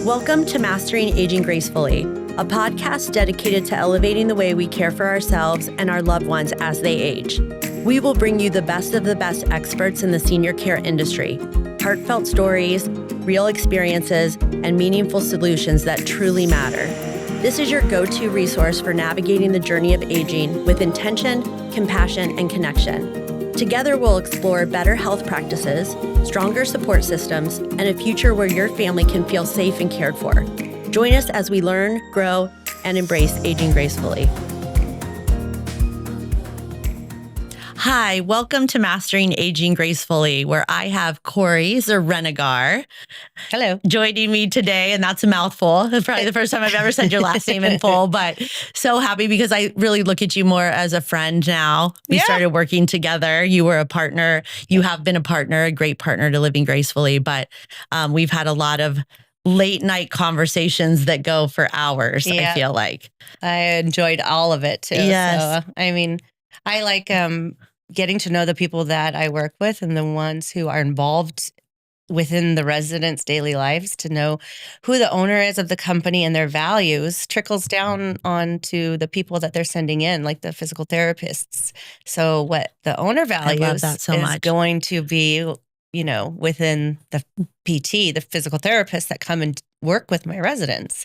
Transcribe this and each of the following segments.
Welcome to Mastering Aging Gracefully, a podcast dedicated to elevating the way we care for ourselves and our loved ones as they age. We will bring you the best of the best experts in the senior care industry, heartfelt stories, real experiences, and meaningful solutions that truly matter. This is your go-to resource for navigating the journey of aging with intention, compassion, and connection. Together, we'll explore better health practices, stronger support systems, and a future where your family can feel safe and cared for. Join us as we learn, grow, and embrace aging gracefully. Hi, welcome to Mastering Aging Gracefully, where I have Kori Zarinegar. Hello. Joining me today, and that's a mouthful. It's probably the first time I've ever said your last name in full, but so happy because I really look at you more as a friend now. We started working together. You were a partner. You have been a partner, a great partner to Living Gracefully, but we've had a lot of late night conversations that go for hours, I feel like. I enjoyed all of it too. Yes. So, I like getting to know the people that I work with and the ones who are involved within the residents' daily lives, to know who the owner is of the company and their values trickles down onto the people that they're sending in, like the physical therapists. So what the owner values is going to be, within the PT, the physical therapists that come and work with my residents.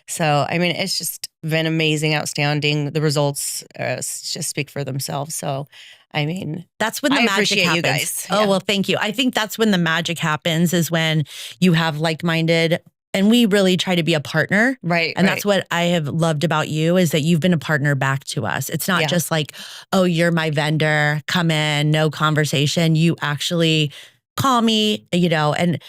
So, it's just been amazing, outstanding. The results just speak for themselves. So, that's when the magic happens. You guys. Oh, well, thank you. I think that's when the magic happens, is when you have like-minded, and we really try to be a partner. Right. And that's what I have loved about you, is that you've been a partner back to us. It's not just like, oh, you're my vendor, come in, no conversation. You actually call me, and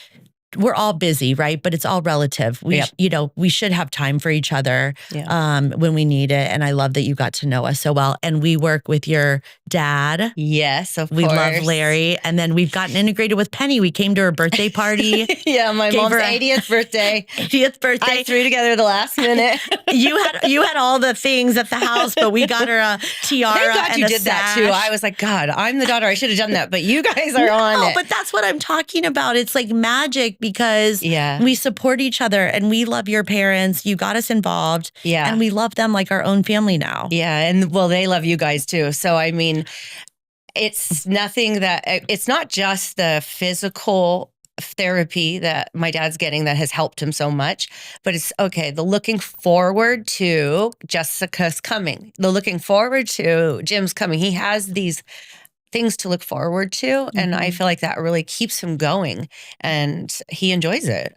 we're all busy, right? But it's all relative. We should have time for each other when we need it. And I love that you got to know us so well. And we work with your dad. Yes, of course. We love Larry. And then we've gotten integrated with Penny. We came to her birthday party. My mom's 80th birthday. 80th birthday. I threw together the last minute. You had all the things at the house, but we got her a tiara. Thank God and you a did sash. that too. I was like, God, I'm the daughter. I should have done that. But you guys are on it. But that's what I'm talking about. It's like magic, because we support each other and we love your parents. You got us involved. Yeah. And we love them like our own family now. Yeah. And well, they love you guys too. So, it's it's not just the physical therapy that my dad's getting that has helped him so much, but it's the looking forward to Jessica's coming, the looking forward to Jim's coming. He has these things to look forward to. And I feel like that really keeps him going, and he enjoys it.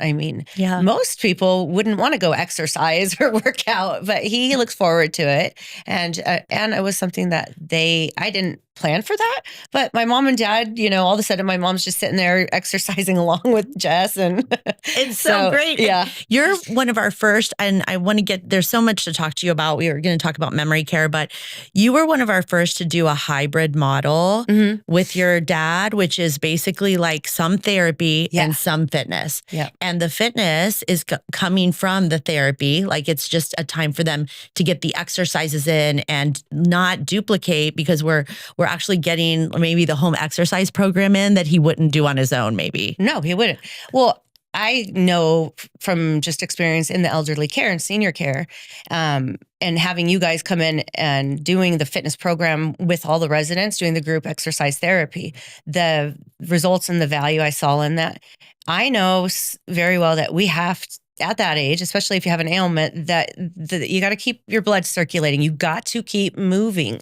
Most people wouldn't want to go exercise or work out, but he looks forward to it. And it was something that I didn't plan for that, but my mom and dad, all of a sudden my mom's just sitting there exercising along with Jess, and it's so great. Yeah. You're one of our first, and I want to there's so much to talk to you about. We were going to talk about memory care, but you were one of our first to do a hybrid model with your dad, which is basically like some therapy and some fitness. Yeah. And the fitness is coming from the therapy. Like, it's just a time for them to get the exercises in and not duplicate, because we're actually getting maybe the home exercise program in that he wouldn't do on his own, maybe. No, he wouldn't. Well, I know from just experience in the elderly care and senior care, and having you guys come in and doing the fitness program with all the residents, doing the group exercise therapy, the results and the value I saw in that. I know very well that we have at that age, especially if you have an ailment, that you got to keep your blood circulating. You got to keep moving.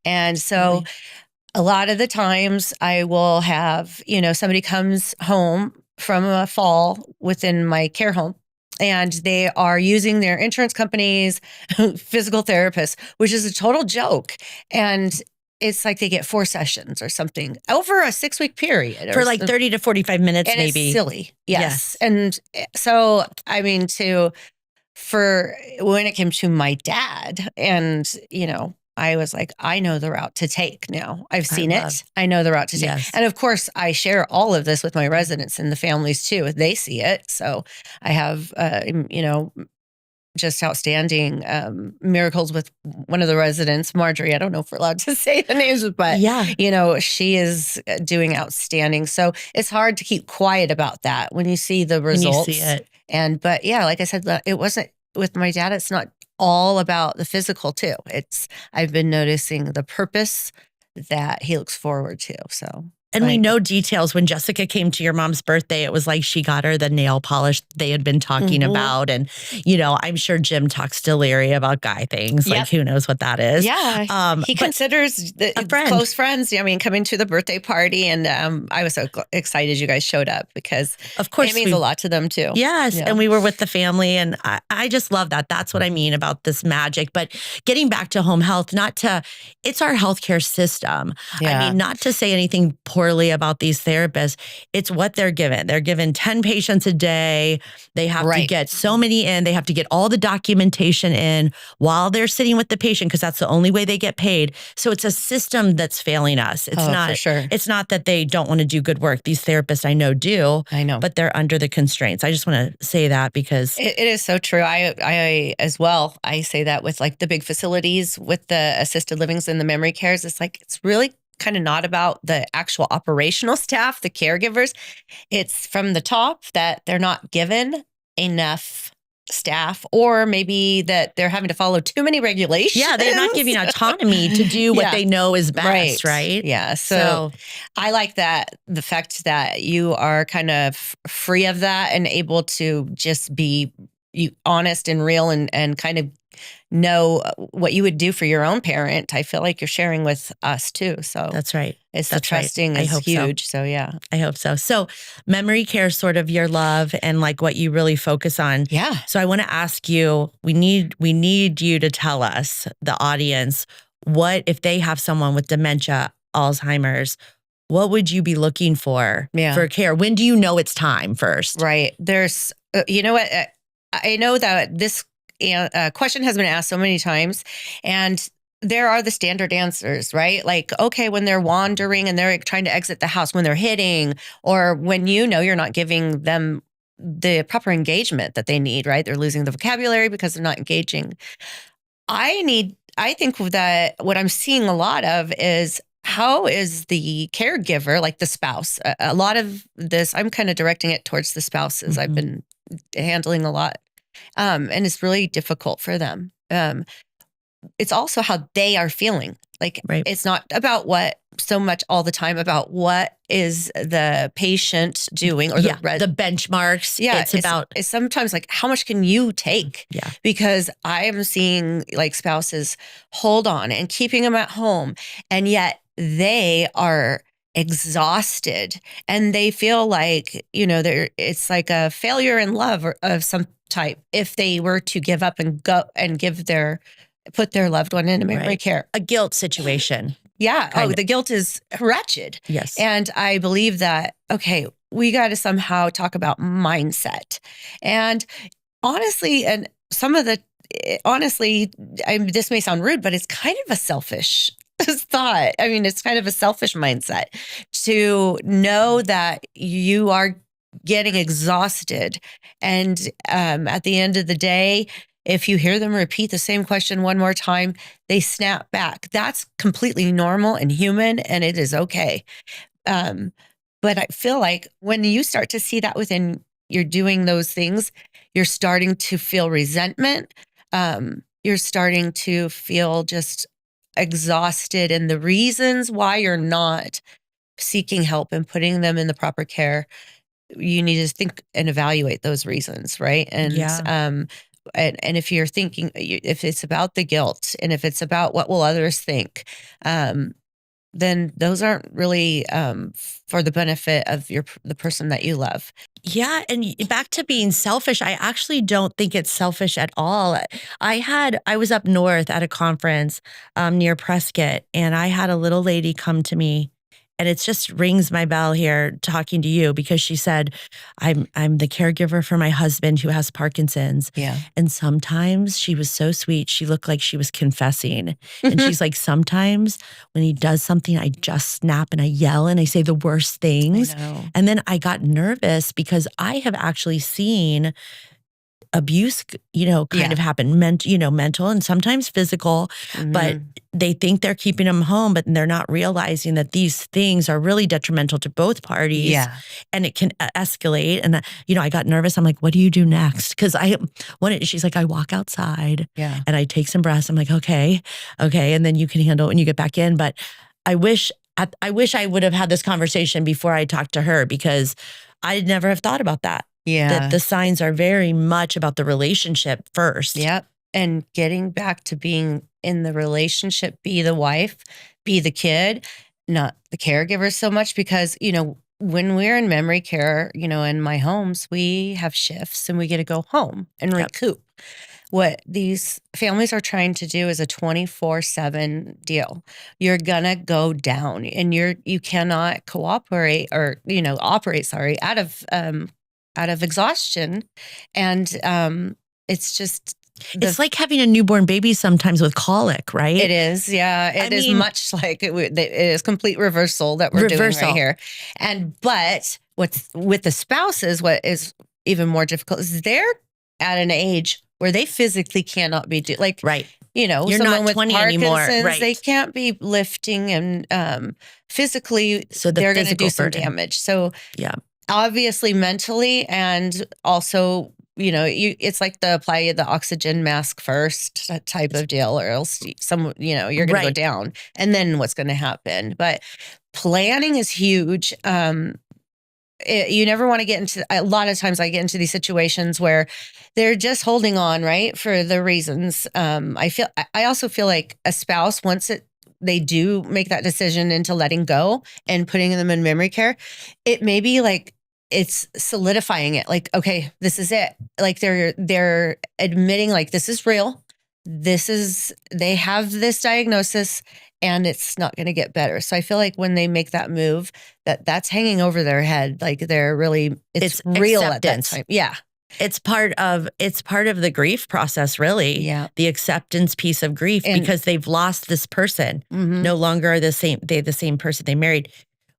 And so a lot of the times I will have, somebody comes home from a fall within my care home, and they are using their insurance company's physical therapist, which is a total joke. And it's like they get 4 sessions or something over a 6-week period. For like 30 to 45 minutes, and maybe. It's silly. Yes. And so, for when it came to my dad, and, I was like, I know the route to take now. I've seen it. I know the route to take. Yes. And of course, I share all of this with my residents and the families too. They see it. So I have, just outstanding miracles with one of the residents, Marjorie. I don't know if we're allowed to say the names, but she is doing outstanding. So it's hard to keep quiet about that when you see the results. When you see it. But like I said, it wasn't with my dad. It's not all about the physical too. I've been noticing the purpose that he looks forward to. So. And we know details. When Jessica came to your mom's birthday, it was like she got her the nail polish they had been talking about. And, I'm sure Jim talks to Larry about guy things. Like, who knows what that is? Yeah. He considers a friend. Close friends. I mean, coming to the birthday party. And I was so excited you guys showed up because of course it means a lot to them too. Yes. Yeah. And we were with the family. And I just love that. That's what I mean about this magic. But getting back to home health, it's our healthcare system. Yeah. I mean, not to say anything poorly about these therapists. It's what they're given. They're given 10 patients a day. They have to get so many in. They have to get all the documentation in while they're sitting with the patient because that's the only way they get paid. So it's a system that's failing us. It's not for sure. It's not that they don't want to do good work. These therapists I know do. I know. But they're under the constraints. I just want to say that because it is so true. I as well, I say that with like the big facilities with the assisted livings and the memory cares. It's really kind of not about the actual operational staff, the caregivers. It's from the top that they're not given enough staff, or maybe that they're having to follow too many regulations. Yeah, they're not giving autonomy to do what they know is best, right? Yeah. So I like that, the fact that you are kind of free of that and able to just be honest and real and kind of know what you would do for your own parent. I feel like you're sharing with us too. So that's right. The trusting is huge. So yeah, I hope so. So memory care is sort of your love and like what you really focus on. Yeah. So I want to ask you, we need you to tell us, the audience, what if they have someone with dementia, Alzheimer's, what would you be looking for care? When do you know it's time first? Right. There's, you know what? I know that this question has been asked so many times, and there are the standard answers, right? Like, okay, when they're wandering and they're trying to exit the house, when they're hitting, or when you're not giving them the proper engagement that they need, right? They're losing the vocabulary because they're not engaging. I think that what I'm seeing a lot of is, how is the caregiver, like the spouse? A lot of this, I'm kind of directing it towards the spouses. I've been handling a lot. And it's really difficult for them. It's also how they are feeling. Like, it's not about what so much all the time about what is the patient doing or the benchmarks. Yeah. It's sometimes like, how much can you take? Yeah. Because I am seeing like spouses hold on and keeping them at home. And yet they are exhausted and they feel like, it's like a failure in love or of some type if they were to give up and go and put their loved one in memory care. A guilt situation. Yeah. The guilt is wretched. Yes. And I believe that, okay, we got to somehow talk about mindset. And honestly, this may sound rude, but it's kind of a selfish thought. I mean, it's kind of a selfish mindset to know that you are getting exhausted. And at the end of the day, if you hear them repeat the same question one more time, they snap back. That's completely normal and human, and it is okay. But I feel like when you start to see that within, you're doing those things, you're starting to feel resentment. You're starting to feel just exhausted, and the reasons why you're not seeking help and putting them in the proper care, you need to think and evaluate those reasons, right? And and if you're thinking, if it's about the guilt and if it's about what will others think, then those aren't really for the benefit of the person that you love. Yeah. And back to being selfish, I actually don't think it's selfish at all. I was up north at a conference near Prescott, and I had a little lady come to me, and it just rings my bell here talking to you, because she said, I'm the caregiver for my husband who has Parkinson's. Yeah. And sometimes she was so sweet. She looked like she was confessing. And she's like, sometimes when he does something, I just snap and I yell and I say the worst things. I know. And then I got nervous because I have actually seen abuse, kind of happen, mental and sometimes physical, but they think they're keeping them home, but they're not realizing that these things are really detrimental to both parties and it can escalate. And, I got nervous. I'm like, what do you do next? Cause she's like, I walk outside and I take some breaths. I'm like, okay. And then you can handle it when you get back in. But I wish I would have had this conversation before I talked to her, because I'd never have thought about that. Yeah. That the signs are very much about the relationship first. Yep. And getting back to being in the relationship, be the wife, be the kid, not the caregiver so much, because, when we're in memory care, in my homes, we have shifts and we get to go home and recoup. What these families are trying to do is a 24/7 deal. You're gonna go down, and you cannot cooperate or operate. Out of exhaustion, and it's just. It's like having a newborn baby sometimes with colic, right? It is, yeah. It is much like it is complete reversal that we're doing right here. But what's with the spouses, what is even more difficult is they're at an age where they physically cannot be right. You're not with 20 Parkinson's, anymore, right? They can't be lifting, and physically, so they're going to do some damage. So obviously mentally, and also, it's like apply the oxygen mask first, that type of deal, or else you're going to go down, and then what's going to happen. But planning is huge. You never want to get into, a lot of times I get into these situations where they're just holding on, right, for the reasons. I also feel like a spouse, once they do make that decision into letting go and putting them in memory care, it may be like it's solidifying it. Like, okay, this is it. Like they're admitting, like, this is real. They have this diagnosis, and it's not going to get better. So I feel like when they make that move, that's hanging over their head. Like it's real acceptance. At that time. Yeah. It's part of the grief process, really. Yeah. The acceptance piece of grief, because they've lost this person. No longer are the same person they married.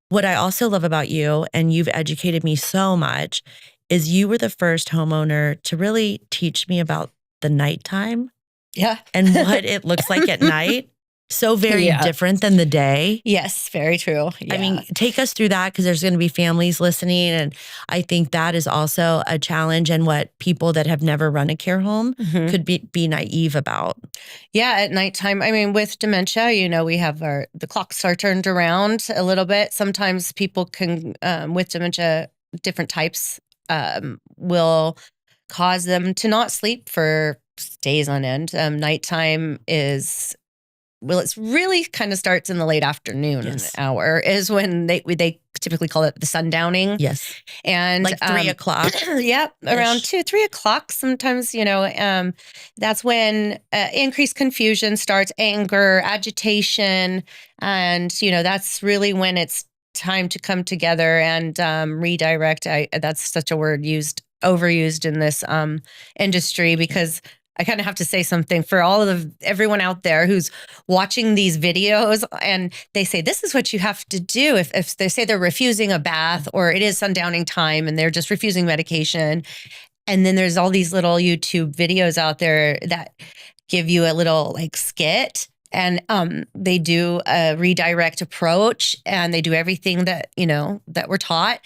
What I also love about you, and you've educated me so much, is you were the first homeowner to really teach me about the nighttime. Yeah. And what it looks like at night. So very different than the day. Yes, very true. Yeah. I mean, take us through that, because there's going to be families listening. And I think that is also a challenge, and what people that have never run a care home could be naive about. Yeah, at nighttime, I mean, with dementia, we have the clocks are turned around a little bit. Sometimes people can, with dementia, different types, will cause them to not sleep for days on end. Nighttime is... Well, it's really kind of starts in the late afternoon hour is when they typically call it the sundowning. Yes. And like 3 o'clock. Yep. Around 2-3 o'clock. Sometimes, that's when increased confusion starts, anger, agitation. And, that's really when it's time to come together and redirect. That's such a word overused in this industry, because I kind of have to say something for everyone out there who's watching these videos, and they say, this is what you have to do. If they say they're refusing a bath, or it is sundowning time and they're just refusing medication. And then there's all these little YouTube videos out there that give you a little skit, and they do a redirect approach, and they do everything that, that we're taught.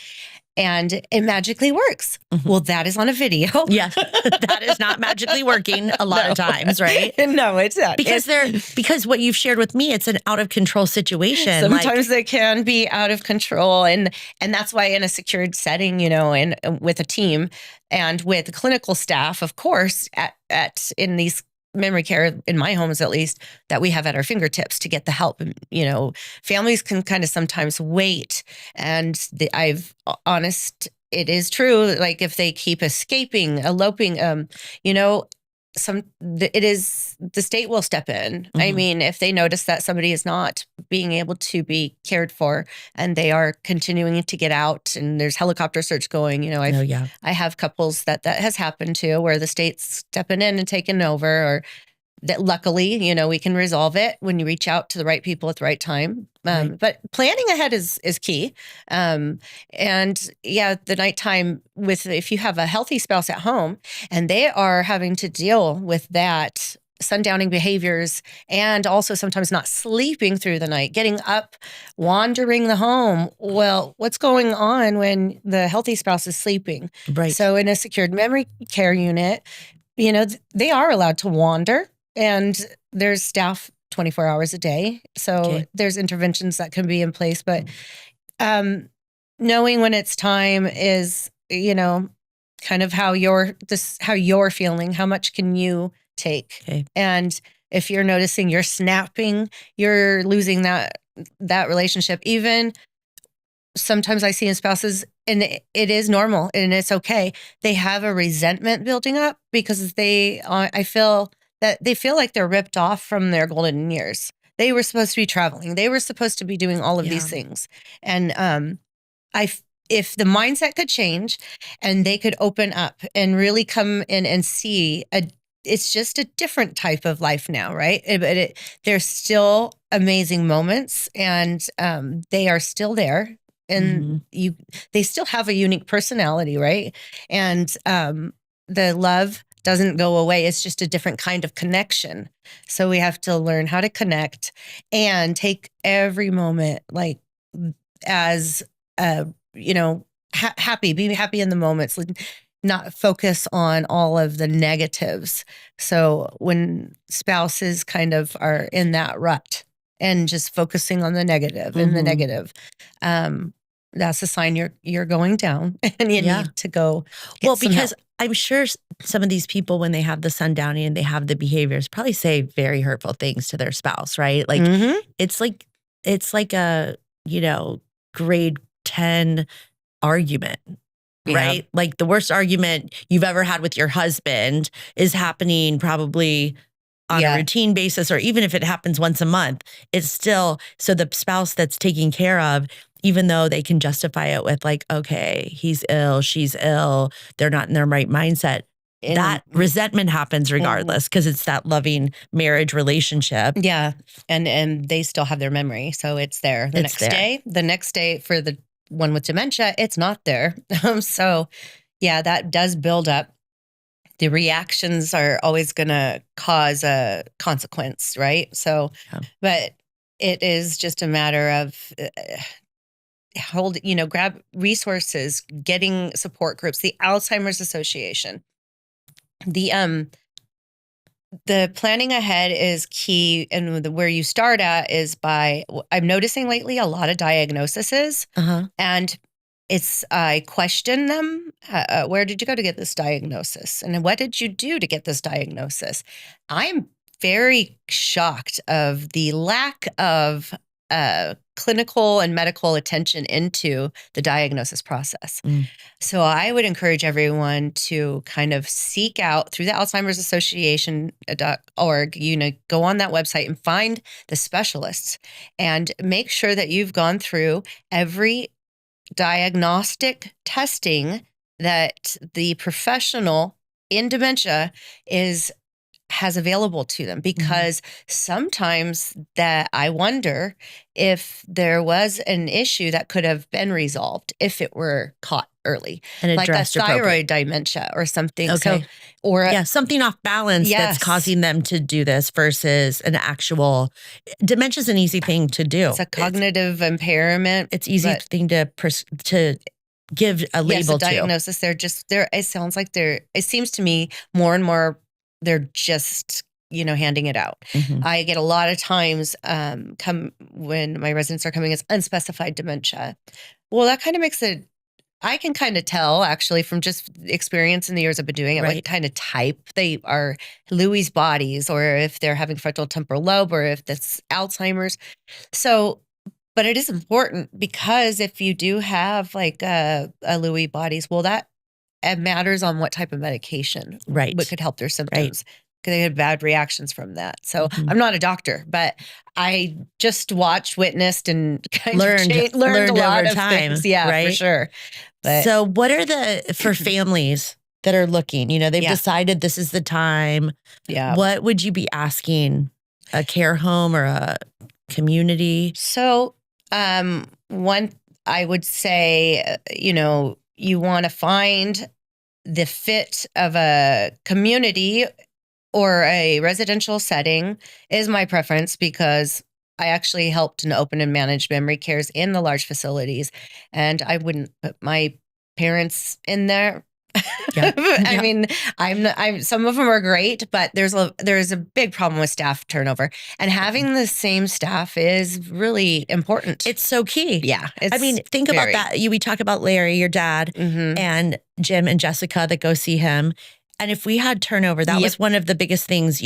And it magically works. Well, that is on a video. Yeah, that is not magically working a lot of times, right? No, it's not. Because what you've shared with me, it's an out of control situation. Sometimes they can be out of control, and that's why in a secured setting, and with a team and with clinical staff, of course, in these memory care, in my homes at least, that we have at our fingertips to get the help. Families can kind of sometimes wait, and it is true. Like if they keep escaping, eloping, the state will step in. I mean, if they notice that somebody is not being able to be cared for, and they are continuing to get out, and there's helicopter search going, I have couples that has happened to, where the state's stepping in and taking over, or that luckily, we can resolve it when you reach out to the right people at the right time. Right. But planning ahead is key. And the nighttime if you have a healthy spouse at home and they are having to deal with that sundowning behaviors and also sometimes not sleeping through the night, getting up, wandering the home. Well, what's going on when the healthy spouse is sleeping? Right. So in a secured memory care unit, they are allowed to wander, and there's staff 24 hours a day. So there's interventions that can be in place, but knowing when it's time is, kind of how you're feeling, how much can you take? Okay. And if you're noticing you're snapping, you're losing that relationship. Even sometimes I see in spouses, and it is normal and it's okay, they have a resentment building up because I feel that they feel like they're ripped off from their golden years. They were supposed to be traveling. They were supposed to be doing all of these things. And if the mindset could change and they could open up and really come in and see it's just a different type of life now, right? But there's still amazing moments, and they are still there, and they still have a unique personality, right? And the love doesn't go away. It's just a different kind of connection. So we have to learn how to connect and take every moment as happy, be happy in the moments, not focus on all of the negatives. So when spouses kind of are in that rut and just focusing on the negative and the negative, that's a sign you're going down and you need to go. Because I'm sure some of these people, when they have the sundowning and they have the behaviors, probably say very hurtful things to their spouse, right? Like it's like a, grade 10 argument. Right? Yeah. Like the worst argument you've ever had with your husband is happening probably on a routine basis, or even if it happens once a month, it's still, so the spouse that's taking care of, even though they can justify it with okay, he's ill, she's ill, they're not in their right mindset. That resentment happens regardless, because it's that loving marriage relationship. Yeah. And they still have their memory. So it's there. The next day for the one with dementia, it's not there. So that does build up. The reactions are always going to cause a consequence, right? So, but it is just a matter of grab resources, getting support groups, the Alzheimer's Association. The planning ahead is key, and where you start at is by, I'm noticing lately a lot of diagnoses, and I question them. Where did you go to get this diagnosis? And what did you do to get this diagnosis? I'm very shocked of the lack of clinical and medical attention into the diagnosis process. So I would encourage everyone to kind of seek out through the Alzheimer's Association.org, go on that website and find the specialists and make sure that you've gone through every diagnostic testing that the professional in dementia has available to them, because sometimes that I wonder if there was an issue that could have been resolved if it were caught early, and like a thyroid dementia or something. Okay. So, or something off balance that's causing them to do this versus an actual dementia is an easy thing to do. It's a cognitive impairment. It's easy thing to give a label to. Diagnosis. It sounds like it seems to me more and more they're just, handing it out. I get a lot of times when my residents are coming as unspecified dementia. Well, that kind of makes it, I can kind of tell actually from just experience in the years I've been doing it, what kind of type they are, Lewy bodies, or if they're having frontal temporal lobe, or if that's Alzheimer's. So, but it is important, because if you do have a Lewy bodies, well, that it matters on what type of medication what could help their symptoms, because they had bad reactions from that. So I'm not a doctor, but I just watched, witnessed, and kind learned a lot over of time. things. Yeah, for sure. But so what are for families that are looking, they've Yeah. decided this is the time. Yeah. What would you be asking a care home or a community? So, one, I would say, you want to find the fit of a community or a residential setting is my preference, because I actually helped and open and manage memory cares in the large facilities, and I wouldn't put my parents in there. Yeah. I mean, I'm some of them are great, but there's a big problem with staff turnover, and having the same staff is really important. It's so key. Yeah. I mean, think about that. We talk about Larry, your dad, and Jim and Jessica that go see him. And if we had turnover, that was one of the biggest things,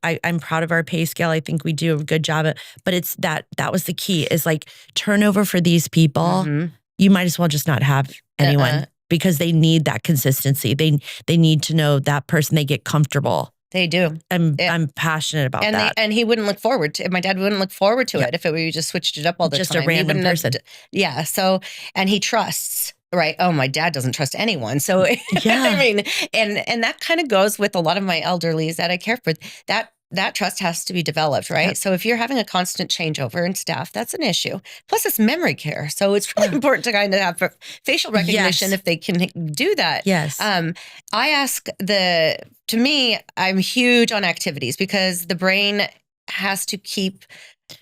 I'm proud of our pay scale. I think we do a good job but it's that was the key, is like turnover for these people. You might as well just not have anyone because they need that consistency. They need to know that person, they get comfortable. They do. I'm passionate about that. And he wouldn't look forward to it. My dad wouldn't look forward to it if we just switched it up all the time. Just a random person. Yeah. So, and he trusts. Right. Oh, my dad doesn't trust anyone. So, yeah. I mean, and that kind of goes with a lot of my elderlies that I care for. That trust has to be developed, right? Yep. So if you're having a constant changeover in staff, that's an issue. Plus, it's memory care. So it's really important to kind of have facial recognition if they can do that. Yes. I ask to me, I'm huge on activities because the brain has to keep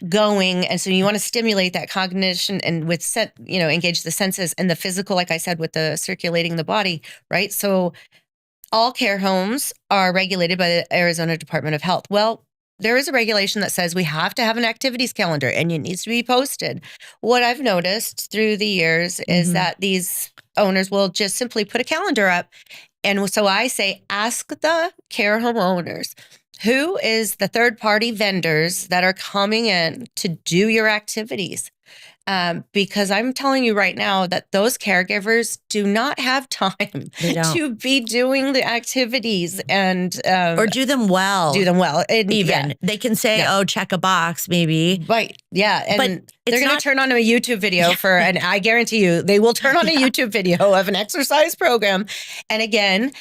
going. And so you want to stimulate that cognition and engage the senses and the physical, like I said, with the circulating the body, right? So all care homes are regulated by the Arizona Department of Health. Well, there is a regulation that says we have to have an activities calendar and it needs to be posted. What I've noticed through the years is that these owners will just simply put a calendar up. And so I say, ask the care home owners, who is the third-party vendors that are coming in to do your activities? Because I'm telling you right now that those caregivers do not have time to be doing the activities and or do them well. And, they can say, "Oh, check a box, maybe." Right? Yeah, and but they're going to turn on a YouTube video and I guarantee you, they will turn on a YouTube video of an exercise program. And again,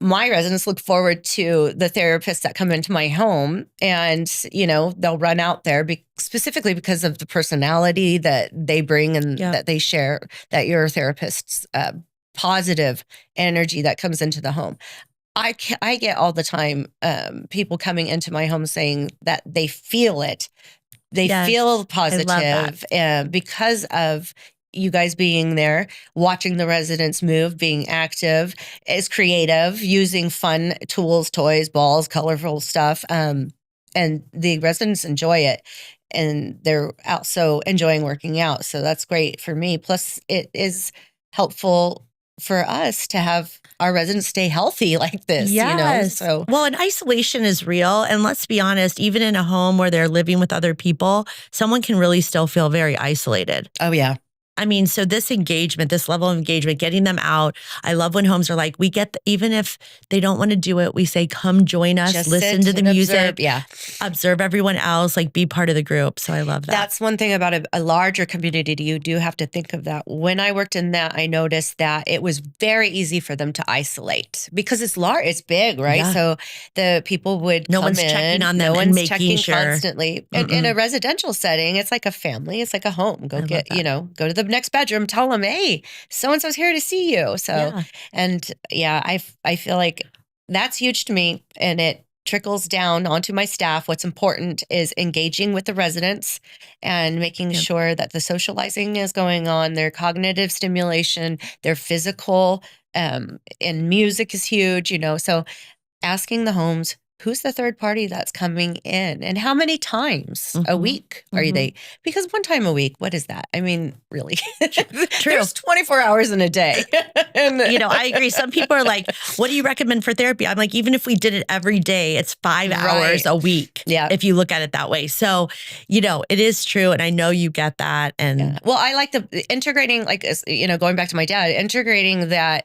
my residents look forward to the therapists that come into my home, and they'll run out there specifically because of the personality that they bring and that they share, that your therapist's positive energy that comes into the home. I get all the time people coming into my home saying that they feel it. They feel positive because of you guys being there, watching the residents move, being active, is creative, using fun tools, toys, balls, colorful stuff. And the residents enjoy it. And they're also enjoying working out. So that's great for me. Plus, it is helpful for us to have our residents stay healthy like this. Yes. Well, and isolation is real. And let's be honest, even in a home where they're living with other people, someone can really still feel very isolated. Oh, yeah. I mean, so this engagement, this level of engagement, getting them out. I love when homes are like, even if they don't want to do it, we say, come join us, just listen to the music, observe everyone else, like be part of the group. So I love that. That's one thing about a larger community. You do have to think of that. When I worked in that, I noticed that it was very easy for them to isolate because it's large, it's big, right? Yeah. So the people would no one's checking on them and making sure constantly. And in a residential setting, it's like a family, it's like a home. Go to the next bedroom, tell them, hey, so-and-so's here to see you. So, I feel like that's huge to me, and it trickles down onto my staff. What's important is engaging with the residents and making sure that the socializing is going on, their cognitive stimulation, their physical, and music is huge, so asking the homes, who's the third party that's coming in and how many times a week are they? Because one time a week, what is that? I mean, really? True. There's 24 hours in a day. And I agree. Some people are like, what do you recommend for therapy? I'm like, even if we did it every day, it's 5 hours a week. Yeah. If you look at it that way. So, it is true. And I know you get that. And well, I like the integrating, going back to my dad, integrating the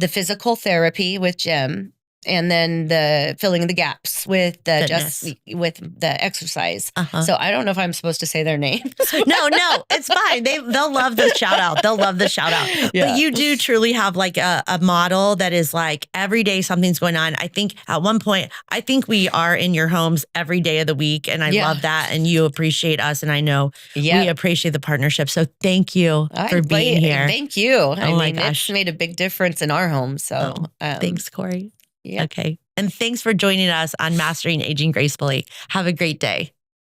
physical therapy with Jim And then the filling in the gaps with the Fitness. with the exercise. Uh-huh. So I don't know if I'm supposed to say their names. No, it's fine. They'll love the shout out. They'll love the shout out. Yeah. But you do truly have like a model that is like every day something's going on. I think at one point, I think we are in your homes every day of the week. And I love that. And you appreciate us. And I know we appreciate the partnership. So thank you for being here. Thank you. Oh my gosh. It's made a big difference in our home. So thanks, Kori. Yeah. Okay. And thanks for joining us on Mastering Aging Gracefully. Have a great day.